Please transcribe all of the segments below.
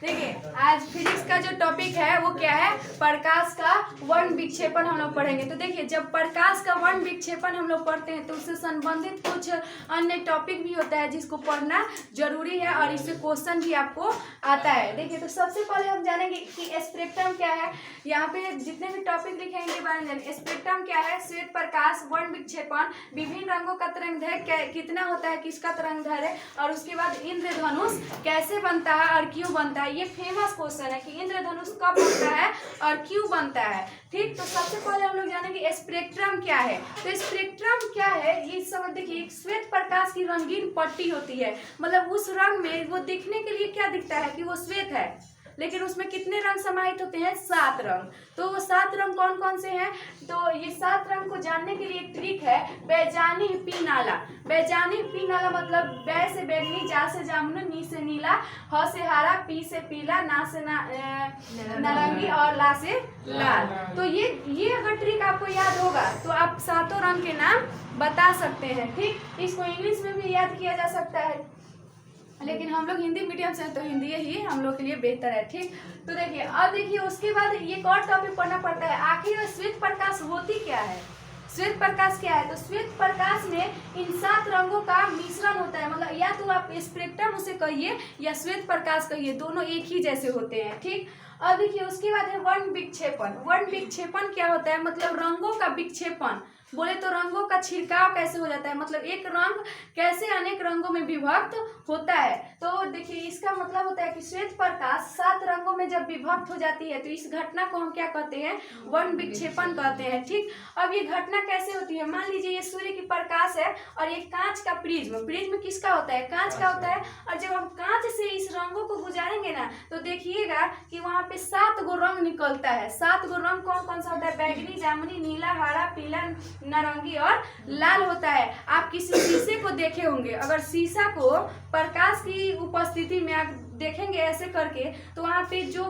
देखिए आज फिजिक्स का जो टॉपिक है वो क्या है, प्रकाश का वर्ण विक्षेपण हम लोग पढ़ेंगे। तो देखिए जब प्रकाश का वर्ण विक्षेपण हम लोग पढ़ते हैं तो उससे संबंधित कुछ अन्य टॉपिक भी होता है जिसको पढ़ना जरूरी है और इससे क्वेश्चन भी आपको आता है। देखिए तो सबसे पहले हम जानेंगे कि स्पेक्ट्रम क्या है। यहाँ पे जितने भी टॉपिक लिखे हैं इनके बारे में जानेंगे। स्पेक्ट्रम क्या है, श्वेत प्रकाश, वर्ण विक्षेपण, विभिन्न रंगों का तरंगदैर्घ्य कितना होता है, किसका तरंगदैर्घ्य, और उसके बाद इंद्रधनुष कैसे बनता है और क्यों बनता है। ये फेमस क्वेश्चन है कि इंद्रधनुष कब बनता है और क्यों बनता है। ठीक, तो सबसे पहले हम लोग जानेंगे स्पेक्ट्रम क्या है। तो स्पेक्ट्रम क्या है ये समझ देखिए, एक श्वेत प्रकाश की रंगीन पट्टी होती है, मतलब उस रंग में वो दिखने के लिए क्या दिखता है कि वो श्वेत है, लेकिन उसमें कितने रंग समाहित होते हैं, 7 रंग। तो वो 7 रंग कौन कौन से हैं, तो ये 7 रंग को जानने के लिए एक ट्रिक है, बैजानी पी नाला। बैजानी पी नाला मतलब बै से बैगनी, जा से जामुन, नी से नीला, ह से हरा, पी से पीला, ना से नारंगी और ला से लाल। तो ये अगर ट्रिक आपको याद होगा तो आप 7 रंग के नाम बता सकते हैं। ठीक, इसको इंग्लिश में भी याद किया जा सकता है, लेकिन हम लोग हिंदी मीडियम से हैं तो हिंदी ही हम लोग के लिए बेहतर है। ठीक, तो देखिए अब देखिए उसके बाद एक और टॉपिक पढ़ना पड़ता है, आखिर श्वेत प्रकाश होती क्या है। श्वेत प्रकाश क्या है, तो श्वेत प्रकाश में इन 7 रंगों का मिश्रण होता है, मतलब या तो आप स्पेक्ट्रम उसे कहिए या श्वेत प्रकाश कहिए, दोनों एक ही जैसे होते हैं। ठीक, अब देखिए उसके बाद है वर्ण विक्षेपण। वर्ण विक्षेपण क्या होता है, मतलब रंगों का विक्षेपण, बोले तो रंगों का छिड़काव कैसे हो जाता है, मतलब एक रंग कैसे अनेक रंगों में विभक्त होता है। तो देखिए इसका मतलब होता है कि श्वेत प्रकाश 7 रंगों में जब विभक्त हो जाती है तो इस घटना को हम क्या कहते हैं, वर्ण विक्षेपण कहते हैं। ठीक, अब ये घटना कैसे होती है, मान लीजिए ये सूर्य की प्रकाश है और ये कांच का प्रिज्म, प्रिज्म किसका होता है, कांच का होता है, और जब हम कांच से इस रंगों को गुजारेंगे ना तो देखिएगा कि वहां पे 7 गो रंग निकलता है। 7 गो रंग कौन कौन सा होता है, बैगनी, जामुनी, नीला, हरा, पीला, नारंगी और लाल होता है। आप किसी शीशे को देखे होंगे, अगर शीशा को प्रकाश की उपस्थिति में आप देखेंगे ऐसे करके तो वहाँ पे जो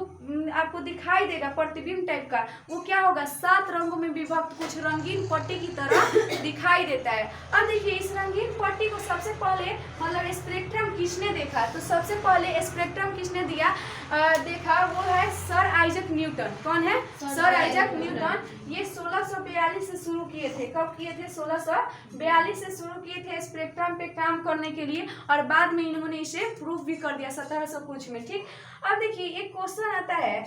आपको दिखाई देगा प्रतिबिंब टाइप का, वो क्या होगा, 7 रंगों में विभक्त कुछ रंगीन पट्टी की तरह दिखाई देता है। अब देखिए इस रंगीन पट्टी को सबसे पहले मतलब स्पेक्ट्रम किसने देखा, तो सबसे पहले स्पेक्ट्रम किसने देखा, वो है सर आइजक न्यूटन। कौन है, सर आइजक न्यूटन। ये 1642 से शुरू किए थे। कब किए थे, 1642 से शुरू किए थे स्पेक्ट्रम पे काम करने के लिए, और बाद में इन्होंने इसे प्रूफ भी कर दिया 1700 कुछ में। ठीक, अब देखिए एक क्वेश्चन आता है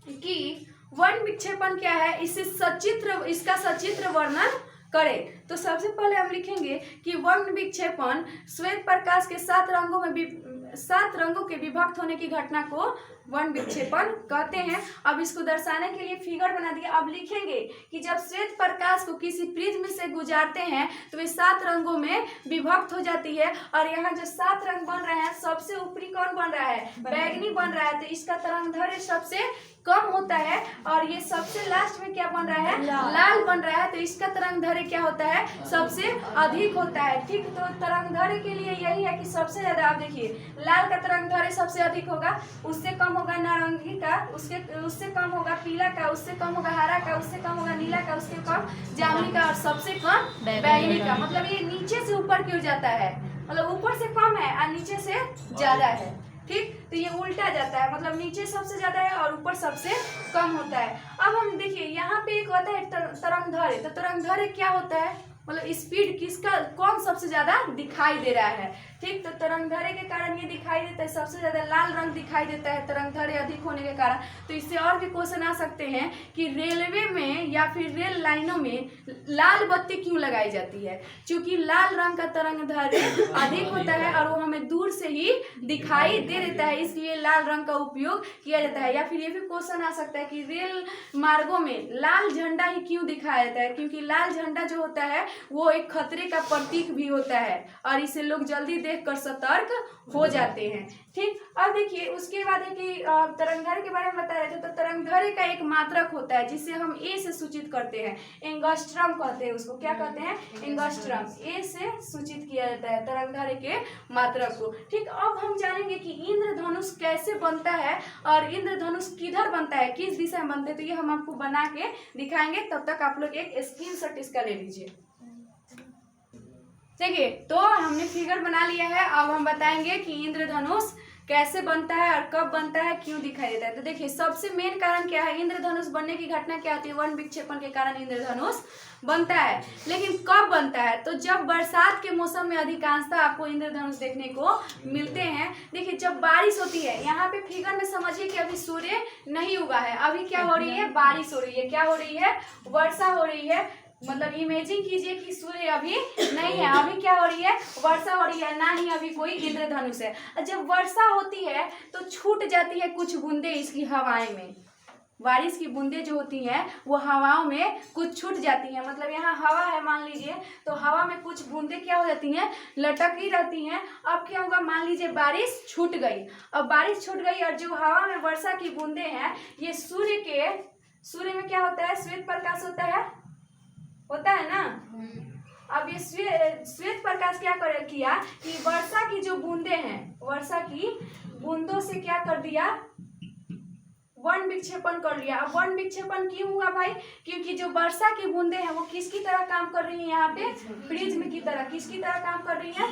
कि वर्ण विक्षेपण क्या है, इसका सचित्र वर्णन करें। तो सबसे पहले हम लिखेंगे कि वर्ण विक्षेपण श्वेत प्रकाश के 7 रंगों के विभक्त होने की घटना को वर्ण विक्षेपण कहते हैं। अब इसको दर्शाने के लिए फिगर बना दिया। अब लिखेंगे कि जब श्वेत प्रकाश को किसी प्रिज्म से गुजारते हैं तो वे 7 रंगों में विभक्त हो जाती है, और यहाँ जो 7 रंग बन रहे हैं सबसे ऊपरी कौन बन रहा है, बैगनी बन रहा है, तो इसका तरंगदैर्घ्य सबसे कम होता है, और ये सबसे लास्ट में क्या बन रहा है, लाल बन रहा है, तो इसका तरंगदैर्घ्य क्या होता है, सबसे अधिक होता है। ठीक, तो तरंगदैर्घ्य के लिए यही है कि सबसे ज्यादा आप देखिए लाल का तरंगदैर्घ्य सबसे अधिक होगा, उससे कम होगा नारंगी का, उससे कम होगा पीला का, उससे कम होगा हरा का, उससे कम होगा नीला का, उससे कम जामुनी का, और सबसे कम बैगनी का। मतलब ये नीचे से ऊपर क्यों जाता है, मतलब ऊपर से कम है और नीचे से ज्यादा है। ठीक, तो ये उल्टा जाता है, मतलब नीचे सबसे ज्यादा है और ऊपर सबसे कम होता है। अब हम देखिए यहाँ पे एक होता है तरंगदैर्घ्य। तो तरंगदैर्घ्य क्या होता है, मतलब स्पीड किसका कौन सबसे ज्यादा दिखाई दे रहा है। ठीक, तो तरंगदैर्घ्य के कारण ये दिखाई देता है, सबसे ज्यादा लाल रंग दिखाई देता है तरंगदैर्घ्य अधिक होने के कारण। तो इससे और भी क्वेश्चन आ सकते हैं कि रेलवे में या फिर रेल लाइनों में लाल बत्ती क्यों लगाई जाती है, क्योंकि लाल रंग का तरंगदैर्घ्य अधिक होता है और वो हमें दूर से ही दिखाई दे देता है, इसलिए लाल रंग का उपयोग किया जाता है। या फिर ये भी क्वेश्चन आ सकता है कि रेल मार्गों में लाल झंडा ही क्यों दिखाया जाता है, क्योंकि लाल झंडा जो होता है वो एक खतरे का प्रतीक भी होता है, और इसे लोग जल्दी देखकर सतर्क हो जाते हैं। ठीक, अब देखिए उसके बाद है कि तरंगदैर्घ्य के बारे में बता रहे थे। तो तरंगदैर्घ्य का एक मात्रक होता है जिसे हम ए से सूचित करते हैं, एंगस्ट्रम कहते हैं उसको। क्या कहते हैं, एंगस्ट्रम। ए से सूचित किया जाता है तरंगदैर्घ्य के मात्रक को। ठीक, अब हम जानेंगे कि इंद्रधनुष कैसे बनता है और इंद्रधनुष किधर बनता है, किस दिशा में बनते हैं। तो ये हम आपको बना के दिखाएंगे, तब तक आप लोग एक स्क्रीनशॉट इसका ले लीजिए। देखिए तो हमने फिगर बना लिया है, अब हम बताएंगे कि इंद्रधनुष कैसे बनता है और कब बनता है, क्यों दिखाई देता है। तो देखिए सबसे मेन कारण क्या है, इंद्रधनुष बनने की घटना क्या होती है, वर्ण विक्षेपण के कारण इंद्रधनुष बनता है। लेकिन कब बनता है, तो जब बरसात के मौसम में अधिकांशतः आपको इंद्रधनुष देखने को मिलते हैं। देखिए जब बारिश होती है, यहाँ पे फिगर में समझिए कि अभी सूर्य नहीं उगा है, अभी क्या हो रही है, बारिश हो रही है, क्या हो रही है, वर्षा हो रही है। मतलब इमेजिन कीजिए कि सूर्य अभी नहीं है, अभी क्या हो रही है, वर्षा हो रही है, ना ही अभी कोई इंद्रधनुष है। जब वर्षा होती है तो छूट जाती है कुछ बूंदे इसकी हवाएं में, बारिश की बूंदें जो होती हैं वो हवाओं में कुछ छूट जाती हैं। मतलब यहाँ हवा है मान लीजिए, तो हवा में कुछ बूंदें क्या हो जाती हैं, लटकी रहती हैं। अब क्या होगा, मान लीजिए बारिश छूट गई, अब बारिश छूट गई और जो हवा में वर्षा की बूंदें हैं ये सूर्य में क्या होता है, श्वेत प्रकाश होता है ना। अब ये श्वेत प्रकाश क्या किया कि वर्षा की जो बूंदें हैं, वर्षा की बूंदों से क्या कर दिया, वर्ण विक्षेपण कर लिया। अब वर्ण विक्षेपण क्यों हुआ भाई, क्योंकि जो वर्षा की बूंदें हैं वो किसकी तरह काम कर रही हैं, यहाँ पे प्रिज्म की तरह। किसकी तरह काम कर रही है,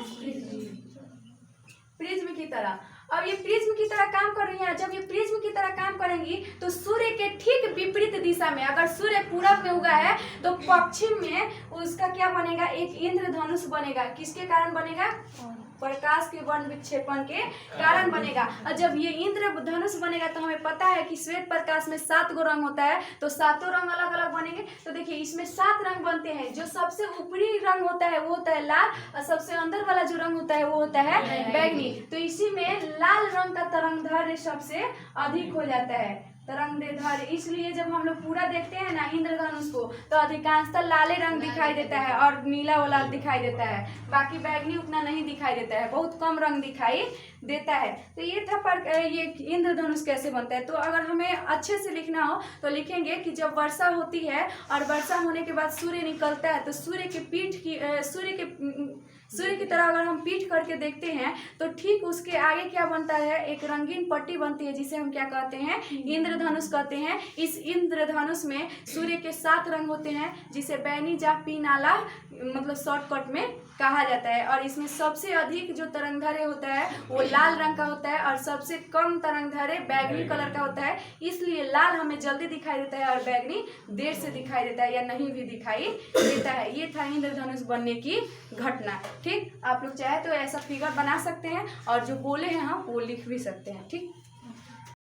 प्रिज्म की तरह। अब ये प्रिज्म की तरह काम कर रही है। जब ये प्रिज्म की तरह काम करेंगी तो सूर्य के ठीक विपरीत दिशा में, अगर सूर्य पूरब में उगा है तो पश्चिम में उसका क्या बनेगा, एक इंद्रधनुष बनेगा। किसके कारण बनेगा, प्रकाश के वर्ण विक्षेपण के कारण बनेगा। और जब ये इंद्रधनुष बनेगा तो हमें पता है कि श्वेत प्रकाश में 7 गो रंग होता है, तो 7 रंग अलग अलग बनेंगे। तो देखिए इसमें 7 रंग बनते हैं। जो सबसे ऊपरी रंग होता है वो होता है लाल, और सबसे अंदर वाला जो रंग होता है वो होता है बैंगनी। तो इसी में लाल रंग का तरंगदैर्घ्य सबसे अधिक हो जाता है, तरंगदैर्घ्य। इसलिए जब हम लोग पूरा देखते हैं ना इंद्रधनुष को तो अधिकांशतः लाले रंग दिखाई देता है और नीला वाला दिखाई देता है, बाकी बैंगनी उतना नहीं दिखाई देता है, बहुत कम रंग दिखाई देता है। तो ये था ये इंद्रधनुष कैसे बनता है। तो अगर हमें अच्छे से लिखना हो तो लिखेंगे कि जब वर्षा होती है और वर्षा होने के बाद सूर्य निकलता है तो सूर्य की तरह अगर हम पीठ करके देखते हैं तो ठीक उसके आगे क्या बनता है, एक रंगीन पट्टी बनती है जिसे हम क्या कहते हैं, इंद्रधनुष कहते हैं। इस इंद्रधनुष में सूर्य के 7 रंग होते हैं जिसे बैनी जा पीनाला मतलब शॉर्टकट में कहा जाता है। और इसमें सबसे अधिक जो तरंगदैर्घ्य होता है वो लाल रंग का होता है और सबसे कम तरंगदैर्घ्य बैगनी कलर का होता है। इसलिए लाल हमें जल्दी दिखाई देता है और बैगनी देर से दिखाई देता है या नहीं भी दिखाई देता है। ये था इंद्रधनुष बनने की घटना। ठीक, आप लोग चाहे तो ऐसा फिगर बना सकते हैं और जो बोले हैं हम वो लिख भी सकते हैं। ठीक।